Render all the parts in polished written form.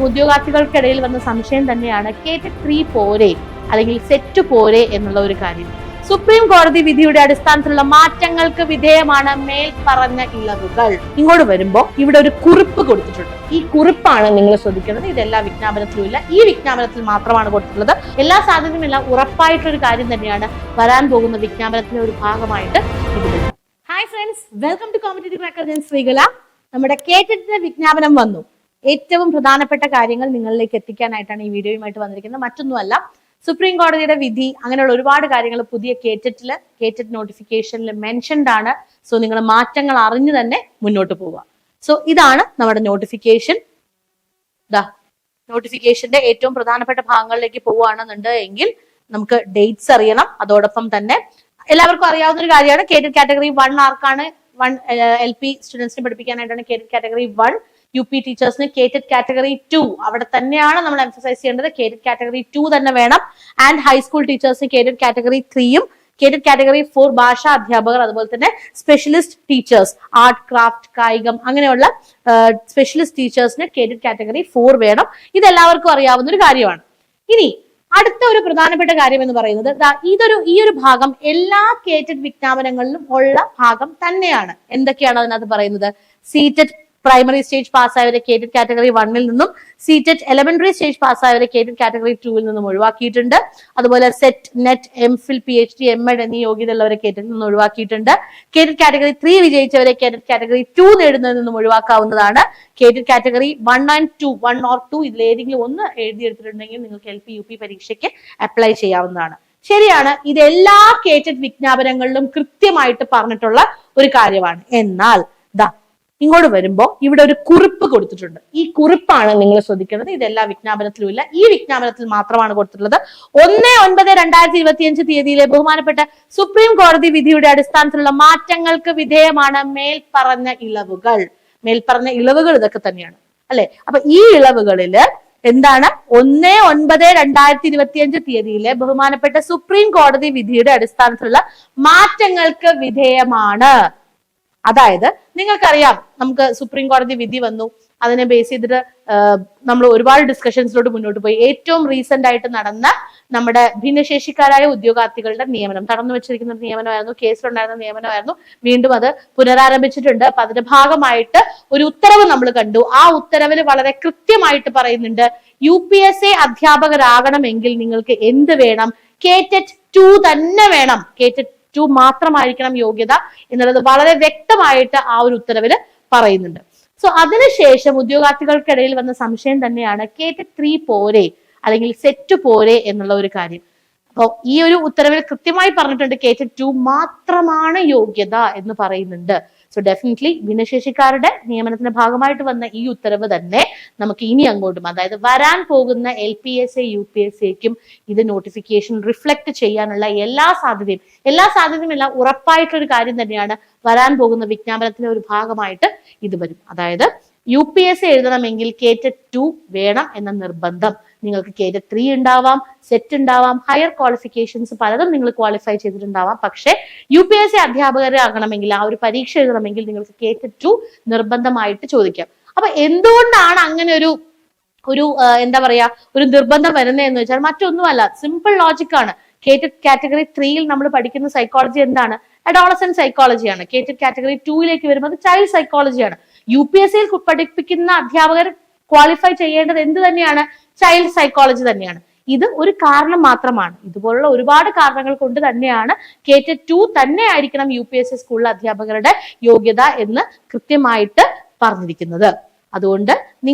ഉദ്യോഗാർത്ഥികൾക്കിടയിൽ വന്ന സംശയം തന്നെയാണ് കേറ്റഡ് 3 പോരെ അല്ലെങ്കിൽ സെറ്റ് പോരെ എന്നുള്ള ഒരു കാര്യം. സുപ്രീം കോടതി വിധിയുടെ അടിസ്ഥാനത്തിലുള്ള മാറ്റങ്ങൾക്ക് വിധേയമാണ് മേൽ പറഞ്ഞ ഇളവുകൾ. ഇങ്ങോട്ട് വരുമ്പോൾ ഇവിടെ ഒരു കുറിപ്പ് കൊടുത്തിട്ടുണ്ട്. ഈ കുറിപ്പാണ് നിങ്ങൾ ശ്രദ്ധിക്കേണ്ടത്. ഇതെല്ലാ വിജ്ഞാപനത്തിലും ഇല്ല, ഈ വിജ്ഞാപനത്തിൽ മാത്രമാണ് കൊടുത്തിട്ടുള്ളത്. എല്ലാ സാധ്യതയുമില്ല, ഉറപ്പായിട്ടൊരു കാര്യം തന്നെയാണ് വരാൻ പോകുന്ന വിജ്ഞാപനത്തിന്റെ ഒരു ഭാഗമായിട്ട് ഇത്. Hi friends, welcome to competitive cracker. ഞാൻ ശ്രീകല. നമ്മുടെ കേറ്റഡിന്റെ വിജ്ഞാപനം വന്നു. ഏറ്റവും പ്രധാനപ്പെട്ട കാര്യങ്ങൾ നിങ്ങളിലേക്ക് എത്തിക്കാനായിട്ടാണ് ഈ വീഡിയോയുമായിട്ട് വന്നിരിക്കുന്നത്. മറ്റൊന്നുമല്ല, സുപ്രീം കോടതിയുടെ വിധി, അങ്ങനെയുള്ള ഒരുപാട് കാര്യങ്ങൾ പുതിയ കേറ്റഡ് നോട്ടിഫിക്കേഷനിൽ മെൻഷൻഡ് ആണ്. സോ നിങ്ങൾ മാറ്റങ്ങൾ അറിഞ്ഞു തന്നെ മുന്നോട്ട് പോവുക. സോ ഇതാണ് നമ്മുടെ നോട്ടിഫിക്കേഷൻ. നോട്ടിഫിക്കേഷന്റെ ഏറ്റവും പ്രധാനപ്പെട്ട ഭാഗങ്ങളിലേക്ക് പോവുകയാണെന്നുണ്ട് എങ്കിൽ നമുക്ക് ഡേറ്റ്സ് അറിയണം. അതോടൊപ്പം തന്നെ എല്ലാവർക്കും അറിയാവുന്ന ഒരു കാര്യമാണ് കേറ്റഡ് കാറ്റഗറി 1 ആർക്കാണ്. LP സ്റ്റുഡൻസിനെ പഠിപ്പിക്കാനായിട്ടാണ് കേറ്റഡ് കാറ്റഗറി 1. UP ടീച്ചേഴ്സിന് കേറ്റഡ് കാറ്റഗറി 2 അവിടെ തന്നെയാണ് നമ്മൾ എംഫസൈസ് ചെയ്യേണ്ടത്. കേറ്റഡ് കാറ്റഗറി 2 തന്നെ വേണം. ആൻഡ് ഹൈസ്കൂൾ ടീച്ചേഴ്സിന് കേറ്റഡ് കാറ്റഗറി 3യും കേറ്റഡ് കാറ്റഗറി 4 ഭാഷാ അധ്യാപകർ, അതുപോലെ തന്നെ സ്പെഷ്യലിസ്റ്റ് ടീച്ചേഴ്സ്, ആർട്ട്, ക്രാഫ്റ്റ്, കായികം അങ്ങനെയുള്ള സ്പെഷ്യലിസ്റ്റ് ടീച്ചേഴ്സിന് കേറ്റഡ് കാറ്റഗറി 4 വേണം. ഇതെല്ലാവർക്കും അറിയാവുന്ന ഒരു കാര്യമാണ്. ഇനി അടുത്ത ഒരു പ്രധാനപ്പെട്ട കാര്യം എന്ന് പറയുന്നത് ഈ ഒരു ഭാഗം എല്ലാ കേറ്റഡ് വിജ്ഞാപനങ്ങളിലും ഉള്ള ഭാഗം തന്നെയാണ്. എന്തൊക്കെയാണ് അതിനകത്ത് പറയുന്നത്? സീറ്റഡ് പ്രൈമറി സ്റ്റേജ് പാസ്സായവരെ കേറ്റഡ് കാറ്റഗറി 1ൽ നിന്നും സീറ്റഡ് എലിമെന്ററി സ്റ്റേജ് പാസ്സായവരെ കേറ്റഡ് കാറ്റഗറി 2ൽ നിന്നും ഒഴിവാക്കിയിട്ടുണ്ട്. അതുപോലെ set, net, MPhil, PhD, M.Ed എന്നീ യോഗ്യതയുള്ളവരെ കേറ്റഡിൽ നിന്നും ഒഴിവാക്കിയിട്ടുണ്ട്. കേറ്റഡ് കാറ്റഗറി 3 വിജയിച്ചവരെ കേറ്റഡ് കാറ്റഗറി 2 നേടുന്നതിൽ നിന്നും ഒഴിവാക്കാവുന്നതാണ്. കേറ്റഡ് കാറ്റഗറി 1 and 2, 1 or 2 ഇതിലേതെങ്കിലും ഒന്ന് എഴുതിയെടുത്തിട്ടുണ്ടെങ്കിൽ നിങ്ങൾക്ക് LP UP പരീക്ഷയ്ക്ക് അപ്ലൈ ചെയ്യാവുന്നതാണ്. ശരിയാണ്, ഇത് എല്ലാ കേറ്റഡ് വിജ്ഞാപനങ്ങളിലും കൃത്യമായിട്ട് പറഞ്ഞിട്ടുള്ള ഒരു കാര്യമാണ്. എന്നാൽ ഇങ്ങോട്ട് വരുമ്പോൾ ഇവിടെ ഒരു കുറിപ്പ് കൊടുത്തിട്ടുണ്ട്. ഈ കുറിപ്പാണ് നിങ്ങൾ ശ്രദ്ധിക്കേണ്ടത്. ഇതെല്ലാ വിജ്ഞാപനത്തിലും ഇല്ല, ഈ വിജ്ഞാപനത്തിൽ മാത്രമാണ് കൊടുത്തിട്ടുള്ളത്. 1/9/2025 തീയതിയിലെ ബഹുമാനപ്പെട്ട സുപ്രീം കോടതി വിധിയുടെ അടിസ്ഥാനത്തിലുള്ള മാറ്റങ്ങൾക്ക് വിധേയമാണ് മേൽപ്പറഞ്ഞ ഇളവുകൾ. മേൽപ്പറഞ്ഞ ഇളവുകൾ ഇതൊക്കെ തന്നെയാണ് അല്ലെ. അപ്പൊ ഈ ഇളവുകളില് എന്താണ്? 1/9/2025 തീയതിയിലെ ബഹുമാനപ്പെട്ട സുപ്രീം കോടതി വിധിയുടെ അടിസ്ഥാനത്തിലുള്ള മാറ്റങ്ങൾക്ക് വിധേയമാണ്. അതായത് നിങ്ങൾക്കറിയാം, നമുക്ക് സുപ്രീം കോടതി വിധി വന്നു, അതിനെ ബേസ് ചെയ്തിട്ട് നമ്മൾ ഒരുപാട് ഡിസ്കഷൻസിലോട്ട് മുന്നോട്ട് പോയി. ഏറ്റവും റീസെന്റ് ആയിട്ട് നടന്ന നമ്മുടെ ഭിന്നശേഷിക്കാരായ ഉദ്യോഗാർത്ഥികളുടെ നിയമനം, തടഞ്ഞു വെച്ചിരിക്കുന്ന നിയമനമായിരുന്നു, കേസിലുണ്ടായിരുന്ന നിയമനമായിരുന്നു. വീണ്ടും അത് പുനരാരംഭിച്ചിട്ടുണ്ട്. അപ്പൊ അതിന്റെ ഭാഗമായിട്ട് ഒരു ഉത്തരവ് നമ്മൾ കണ്ടു. ആ ഉത്തരവിൽ വളരെ കൃത്യമായിട്ട് പറയുന്നുണ്ട്, UPSC അധ്യാപകരാകണമെങ്കിൽ നിങ്ങൾക്ക് എന്ത് വേണം? കേറ്റഡ് 2 തന്നെ വേണം. കേറ്റഡ് 2 മാത്രമായിരിക്കണം യോഗ്യത എന്നുള്ളത് വളരെ വ്യക്തമായിട്ട് ആ ഒരു ഉത്തരവില് പറയുന്നുണ്ട്. സോ അതിനുശേഷം ഉദ്യോഗാർത്ഥികൾക്കിടയിൽ വന്ന സംശയം തന്നെയാണ് കേറ്റഡ് 3 പോരെ അല്ലെങ്കിൽ സെറ്റ് പോരെ എന്നുള്ള ഒരു കാര്യം. അപ്പോൾ ഈ ഒരു ഉത്തരവിൽ കൃത്യമായി പറഞ്ഞിട്ടുണ്ട് കേറ്റഡ് 2 മാത്രമാണ് യോഗ്യത എന്ന് പറയുന്നുണ്ട്. സോ ഡെഫിനറ്റ്ലി ഭിന്നശേഷിക്കാരുടെ നിയമനത്തിന്റെ ഭാഗമായിട്ട് വന്ന ഈ ഉത്തരവ് തന്നെ നമുക്ക് ഇനി അങ്ങോട്ടും, അതായത് വരാൻ പോകുന്ന LPSA UPSAക്കും ഇത് നോട്ടിഫിക്കേഷൻ റിഫ്ലക്ട് ചെയ്യാനുള്ള എല്ലാ സാധ്യതയും എല്ലാം ഉറപ്പായിട്ടൊരു കാര്യം തന്നെയാണ്. വരാൻ പോകുന്ന വിജ്ഞാപനത്തിന്റെ ഒരു ഭാഗമായിട്ട് ഇത് വരും. അതായത് UPSA എഴുതണമെങ്കിൽ കേറ്റഡ് 2 വേണം എന്ന നിർബന്ധം. നിങ്ങൾക്ക് കേറ്റഡ് 3 ഉണ്ടാവാം, സെറ്റ് ഉണ്ടാവാം, ഹയർ ക്വാളിഫിക്കേഷൻസ് പലതും നിങ്ങൾ ക്വാളിഫൈ ചെയ്തിട്ടുണ്ടാവാം. പക്ഷെ UPSC അധ്യാപകരാകണമെങ്കിൽ, ആ ഒരു പരീക്ഷ എഴുതണമെങ്കിൽ നിങ്ങൾക്ക് കേറ്റഡ് 2 നിർബന്ധമായിട്ട് ചോദിക്കാം. അപ്പൊ എന്തുകൊണ്ടാണ് അങ്ങനെ ഒരു എന്താ പറയാ ഒരു നിർബന്ധം വരുന്നതെന്ന് വെച്ചാൽ മറ്റൊന്നുമല്ല, സിമ്പിൾ ലോജിക് ആണ്. കേറ്റഡ് കാറ്റഗറി 3ൽ നമ്മൾ പഠിക്കുന്ന സൈക്കോളജി എന്താണ്? അഡോളസെന്റ് സൈക്കോളജിയാണ്. കേറ്റഡ് കാറ്റഗറി 2ലേക്ക് വരുമ്പോൾ ചൈൽഡ് സൈക്കോളജിയാണ്. UPSCയിൽ പഠിപ്പിക്കുന്ന അധ്യാപകർ ക്വാളിഫൈ ചെയ്യേണ്ടത് എന്ത് തന്നെയാണ്? ചൈൽഡ് സൈക്കോളജി തന്നെയാണ്. ഇത് ഒരു കാരണം മാത്രമാണ്. ഇതുപോലുള്ള ഒരുപാട് കാരണങ്ങൾ കൊണ്ട് തന്നെയാണ് കേറ്റഡ് 2 തന്നെ ആയിരിക്കണം UPSC സ്കൂളിലെ അധ്യാപകരുടെ യോഗ്യത എന്ന് കൃത്യമായിട്ട് പറഞ്ഞിരിക്കുന്നത്. അതുകൊണ്ട്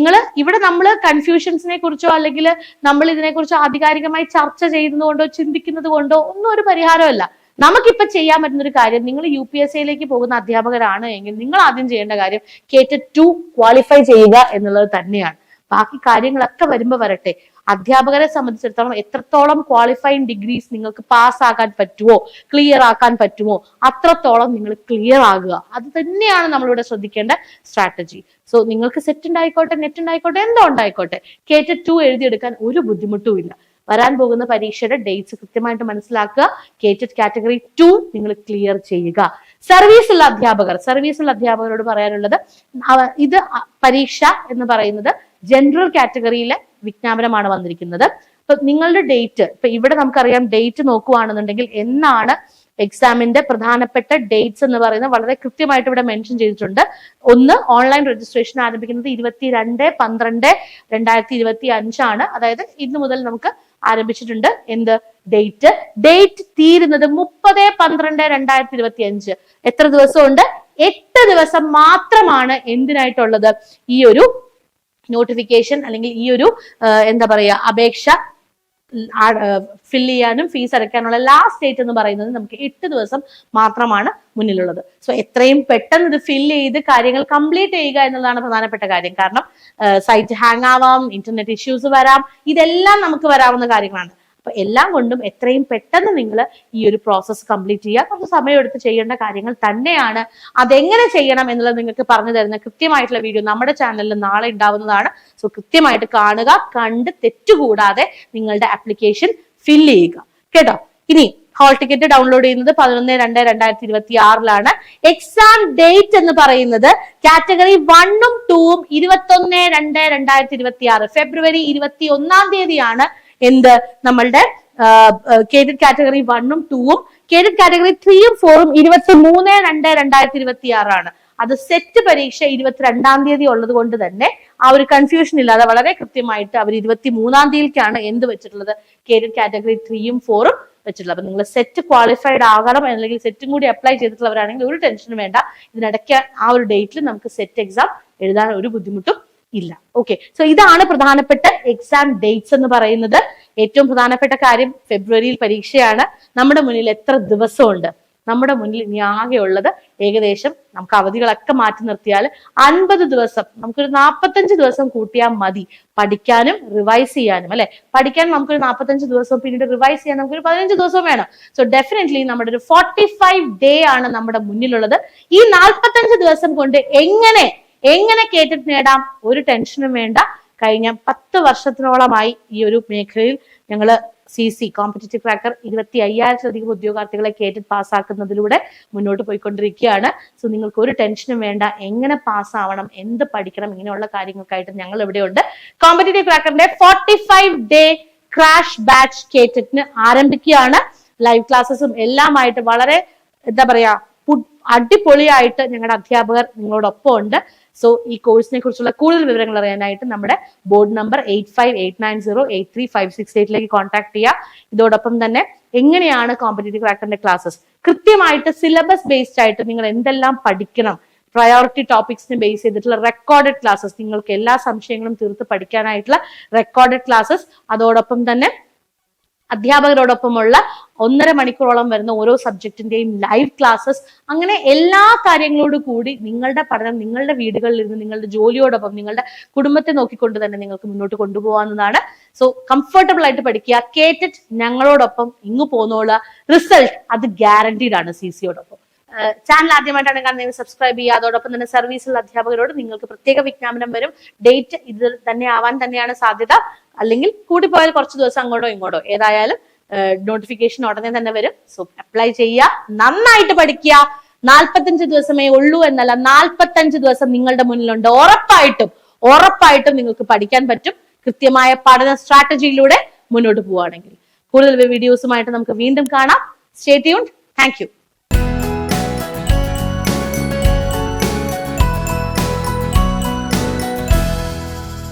ഇവിടെ നമ്മൾ കൺഫ്യൂഷൻസിനെ കുറിച്ചോ അല്ലെങ്കിൽ നമ്മൾ ഇതിനെക്കുറിച്ചോ ആധികാരികമായി ചർച്ച ചെയ്യുന്നതുകൊണ്ടോ ചിന്തിക്കുന്നത് കൊണ്ടോ ഒന്നും ഒരു പരിഹാരമല്ല. നമുക്കിപ്പോ ചെയ്യാൻ പറ്റുന്ന ഒരു കാര്യം, നിങ്ങൾ UPSCയിലേക്ക് പോകുന്ന അധ്യാപകരാണ് എങ്കിൽ നിങ്ങൾ ആദ്യം ചെയ്യേണ്ട കാര്യം കേറ്റഡ് 2 ക്വാളിഫൈ ചെയ്യുക എന്നുള്ളത് തന്നെയാണ്. ബാക്കി കാര്യങ്ങളൊക്കെ വരുമ്പോ വരട്ടെ. അധ്യാപകരെ സംബന്ധിച്ചിടത്തോളം എത്രത്തോളം ക്വാളിഫൈങ് ഡിഗ്രീസ് നിങ്ങൾക്ക് പാസ് ആക്കാൻ പറ്റുമോ, ക്ലിയർ ആക്കാൻ പറ്റുമോ, അത്രത്തോളം നിങ്ങൾ ക്ലിയർ ആകുക. അത് തന്നെയാണ് നമ്മളിവിടെ ശ്രദ്ധിക്കേണ്ട സ്ട്രാറ്റജി. സോ നിങ്ങൾക്ക് സെറ്റ് ഉണ്ടായിക്കോട്ടെ, നെറ്റ് ഉണ്ടായിക്കോട്ടെ, എന്തോ ഉണ്ടായിക്കോട്ടെ, കേറ്റഡ് 2 എഴുതിയെടുക്കാൻ ഒരു ബുദ്ധിമുട്ടും ഇല്ല. വരാൻ പോകുന്ന പരീക്ഷയുടെ ഡേറ്റ്സ് കൃത്യമായിട്ട് മനസ്സിലാക്കുക. കേറ്റഡ് കാറ്റഗറി 2 നിങ്ങൾ ക്ലിയർ ചെയ്യുക. സർവീസുള്ള അധ്യാപകരോട് പറയാനുള്ളത്, ഇത് പരീക്ഷ എന്ന് പറയുന്നത് ജനറൽ കാറ്റഗറിയിലെ വിജ്ഞാപനമാണ് വന്നിരിക്കുന്നത്. അപ്പൊ നിങ്ങളുടെ ഡേറ്റ്, ഇപ്പൊ ഇവിടെ നമുക്കറിയാം ഡേറ്റ് നോക്കുകയാണെന്നുണ്ടെങ്കിൽ എന്നാണ് എക്സാമിന്റെ പ്രധാനപ്പെട്ട ഡേറ്റ്സ് എന്ന് പറയുന്നത് വളരെ കൃത്യമായിട്ട് ഇവിടെ മെൻഷൻ ചെയ്തിട്ടുണ്ട്. ഒന്ന്, ഓൺലൈൻ രജിസ്ട്രേഷൻ ആരംഭിക്കുന്നത് 22/12/2025 അതായത് ഇന്ന് മുതൽ നമുക്ക് ആരംഭിച്ചിട്ടുണ്ട്. എന്ത് ഡേറ്റ് തീരുന്നത് 30/12/2025. എത്ര ദിവസമുണ്ട്? 8 ദിവസം മാത്രമാണ് എന്തിനായിട്ടുള്ളത്? ഈ ഒരു നോട്ടിഫിക്കേഷൻ അല്ലെങ്കിൽ ഈ ഒരു എന്താ പറയാ അപേക്ഷ ഫിൽ ചെയ്യാനും ഫീസ് അടയ്ക്കാനുള്ള ലാസ്റ്റ് ഡേറ്റ് എന്ന് പറയുന്നത് നമുക്ക് 8 ദിവസം മാത്രമാണ് മുന്നിലുള്ളത്. സോ എത്രയും പെട്ടെന്ന് ഇത് ഫിൽ ചെയ്ത് കാര്യങ്ങൾ കംപ്ലീറ്റ് ചെയ്യുക എന്നുള്ളതാണ് പ്രധാനപ്പെട്ട കാര്യം. കാരണം സൈറ്റ് ഹാങ് ആവാം, ഇന്റർനെറ്റ് ഇഷ്യൂസ് വരാം, ഇതെല്ലാം നമുക്ക് വരാവുന്ന കാര്യങ്ങളാണ്. അപ്പൊ എല്ലാം കൊണ്ടും എത്രയും പെട്ടെന്ന് നിങ്ങൾ ഈ ഒരു പ്രോസസ്സ് കംപ്ലീറ്റ് ചെയ്യുക. കുറച്ച് സമയമെടുത്ത് ചെയ്യേണ്ട കാര്യങ്ങൾ തന്നെയാണ്. അതെങ്ങനെ ചെയ്യണം എന്നുള്ളത് നിങ്ങൾക്ക് പറഞ്ഞു തരുന്ന കൃത്യമായിട്ടുള്ള വീഡിയോ നമ്മുടെ ചാനലിൽ നാളെ ഉണ്ടാവുന്നതാണ്. സോ കൃത്യമായിട്ട് കാണുക, കണ്ട് തെറ്റുകൂടാതെ നിങ്ങളുടെ ആപ്ലിക്കേഷൻ ഫിൽ ചെയ്യുക കേട്ടോ. ഇനി ഹാൾ ടിക്കറ്റ് ഡൗൺലോഡ് ചെയ്യുന്നത് 11/2/2026 എക്സാം ഡേറ്റ് എന്ന് പറയുന്നത് കാറ്റഗറി 1ഉം 2ഉം 21/2/2026 ഫെബ്രുവരി 21 എന്ത് നമ്മളുടെ കേഡറ്റ് കാറ്റഗറി 1ഉം 2ഉം. കേഡറ്റ് കാറ്റഗറി 3ഉം 4ഉം 23/2/2026 അത് സെറ്റ് പരീക്ഷ 22 ഉള്ളത് കൊണ്ട് തന്നെ ആ ഒരു കൺഫ്യൂഷൻ ഇല്ലാതെ വളരെ കൃത്യമായിട്ട് അവർ 23 എന്ത് വെച്ചിട്ടുള്ളത്? കേഡറ്റ് കാറ്റഗറി 3ഉം 4ഉം വെച്ചിട്ടുള്ളത്. അപ്പൊ നിങ്ങൾ സെറ്റ് ക്വാളിഫൈഡ് ആകണം അല്ലെങ്കിൽ സെറ്റും കൂടി അപ്ലൈ ചെയ്തിട്ടുള്ളവരാണെങ്കിൽ ഒരു ടെൻഷനും വേണ്ട. ഇതിനിടയ്ക്ക് ആ ഒരു ഡേറ്റിൽ നമുക്ക് സെറ്റ് എക്സാം എഴുതാൻ ഒരു ബുദ്ധിമുട്ടും ഇല്ല. ഓക്കെ, സോ ഇതാണ് പ്രധാനപ്പെട്ട എക്സാം ഡേറ്റ്സ് എന്ന് പറയുന്നത്. ഏറ്റവും പ്രധാനപ്പെട്ട കാര്യം, ഫെബ്രുവരിയിൽ പരീക്ഷയാണ്. നമ്മുടെ മുന്നിൽ എത്ര ദിവസമുണ്ട്? നമ്മുടെ മുന്നിൽ ഇനി ആകെയുള്ളത് ഏകദേശം നമുക്ക് അവധികളൊക്കെ മാറ്റി നിർത്തിയാൽ 50 ദിവസം, നമുക്കൊരു 45 ദിവസം കൂട്ടിയാൽ മതി പഠിക്കാനും റിവൈസ് ചെയ്യാനും. അല്ലെ, പഠിക്കാൻ നമുക്കൊരു 45 ദിവസം, പിന്നീട് റിവൈസ് ചെയ്യാൻ നമുക്കൊരു 15 ദിവസം വേണം. സോ ഡെഫിനറ്റ്ലി നമ്മുടെ ഒരു 45 ഡേ ആണ് നമ്മുടെ മുന്നിലുള്ളത്. ഈ 45 ദിവസം കൊണ്ട് എങ്ങനെ കേട്ടിട്ട് നേടാം? ഒരു ടെൻഷനും വേണ്ട. കഴിഞ്ഞ 10 വർഷത്തിനോളമായി ഈ ഒരു മേഖലയിൽ ഞങ്ങള് CC കോമ്പറ്റീറ്റീവ് ക്രാക്കർ 25,000-ലധികം ഉദ്യോഗാർത്ഥികളെ കേട്ടിട്ട് പാസ്സാക്കുന്നതിലൂടെ മുന്നോട്ട് പോയിക്കൊണ്ടിരിക്കുകയാണ്. സോ നിങ്ങൾക്ക് ഒരു ടെൻഷനും വേണ്ട. എങ്ങനെ പാസ്സാവണം, എന്ത് പഠിക്കണം, ഇങ്ങനെയുള്ള കാര്യങ്ങൾക്കായിട്ട് ഞങ്ങൾ ഇവിടെയുണ്ട്. കോമ്പറ്റീറ്റീവ് ക്രാക്കറിന്റെ 45 ഡേ ക്രാഷ് ബാച്ച് കേറ്ററ്റിന് ആരംഭിക്കുകയാണ്. ലൈവ് ക്ലാസ്സസും എല്ലാമായിട്ട് വളരെ എന്താ പറയാ അടിപൊളിയായിട്ട് ഞങ്ങളുടെ അധ്യാപകർ നിങ്ങളോടൊപ്പം ഉണ്ട്. സോ ഈ കോഴ്സിനെ കുറിച്ചുള്ള കൂടുതൽ വിവരങ്ങൾ അറിയാനായിട്ട് നമ്മുടെ ബോർഡ് നമ്പർ 8589083568 കോൺടാക്ട് ചെയ്യുക. ഇതോടൊപ്പം തന്നെ എങ്ങനെയാണ് കോമ്പറ്റീറ്റീവ് ക്രാക്കറിന്റെ ക്ലാസ്സസ് കൃത്യമായിട്ട് സിലബസ് ബേസ്ഡ് ആയിട്ട് നിങ്ങൾ എന്തെല്ലാം പഠിക്കണം, പ്രയോറിറ്റി ടോപ്പിക്സിനെ ബേസ് ചെയ്തിട്ടുള്ള റെക്കോർഡഡ് ക്ലാസ്സസ്, നിങ്ങൾക്ക് എല്ലാ സംശയങ്ങളും തീർത്ത് പഠിക്കാനായിട്ടുള്ള റെക്കോർഡഡ് ക്ലാസ്സസ്, അതോടൊപ്പം തന്നെ അധ്യാപകരോടൊപ്പമുള്ള 1.5 മണിക്കൂറോളം വരുന്ന ഓരോ സബ്ജക്റ്റിന്റെയും ലൈവ് ക്ലാസ്സസ്, അങ്ങനെ എല്ലാ കാര്യങ്ങളോട് കൂടി നിങ്ങളുടെ പഠനം നിങ്ങളുടെ വീടുകളിൽ ഇരുന്ന് നിങ്ങളുടെ ജോലിയോടൊപ്പം നിങ്ങളുടെ കുടുംബത്തെ നോക്കിക്കൊണ്ട് തന്നെ നിങ്ങൾക്ക് മുന്നോട്ട് കൊണ്ടുപോകാവുന്നതാണ്. സോ കംഫർട്ടബിൾ ആയിട്ട് പഠിക്കുക. കേട്ടിട്ട് ഞങ്ങളോടൊപ്പം ഇങ്ങ് പോന്നോളൂ. റിസൾട്ട് അത് ഗ്യാരണ്ടീഡ് ആണ് CCയോടൊപ്പം. ചാനൽ ആദ്യമായിട്ടാണ് കാണുന്നത്, സബ്സ്ക്രൈബ് ചെയ്യുക. അതോടൊപ്പം തന്നെ സർവീസുള്ള അധ്യാപകരോട് നിങ്ങൾക്ക് പ്രത്യേക വിജ്ഞാപനം വരും. ഡേറ്റ് ഇത് തന്നെ ആവാൻ തന്നെയാണ് സാധ്യത. അല്ലെങ്കിൽ കൂടിപ്പോയാൽ കുറച്ച് ദിവസം അങ്ങോട്ടോ ഇങ്ങോട്ടോ, ഏതായാലും നോട്ടിഫിക്കേഷൻ ഉടനെ തന്നെ വരും. സോ അപ്ലൈ ചെയ്യുക, നന്നായിട്ട് പഠിക്കുക. 45 ദിവസമേ ഉള്ളൂ എന്നല്ല, 45 ദിവസം നിങ്ങളുടെ മുന്നിലുണ്ട്. ഉറപ്പായിട്ടും നിങ്ങൾക്ക് പഠിക്കാൻ പറ്റും, കൃത്യമായ പഠന സ്ട്രാറ്റജിയിലൂടെ മുന്നോട്ട് പോവുകയാണെങ്കിൽ. കൂടുതൽ വീഡിയോസുമായിട്ട് നമുക്ക് വീണ്ടും കാണാം. Stay tuned. Thank you.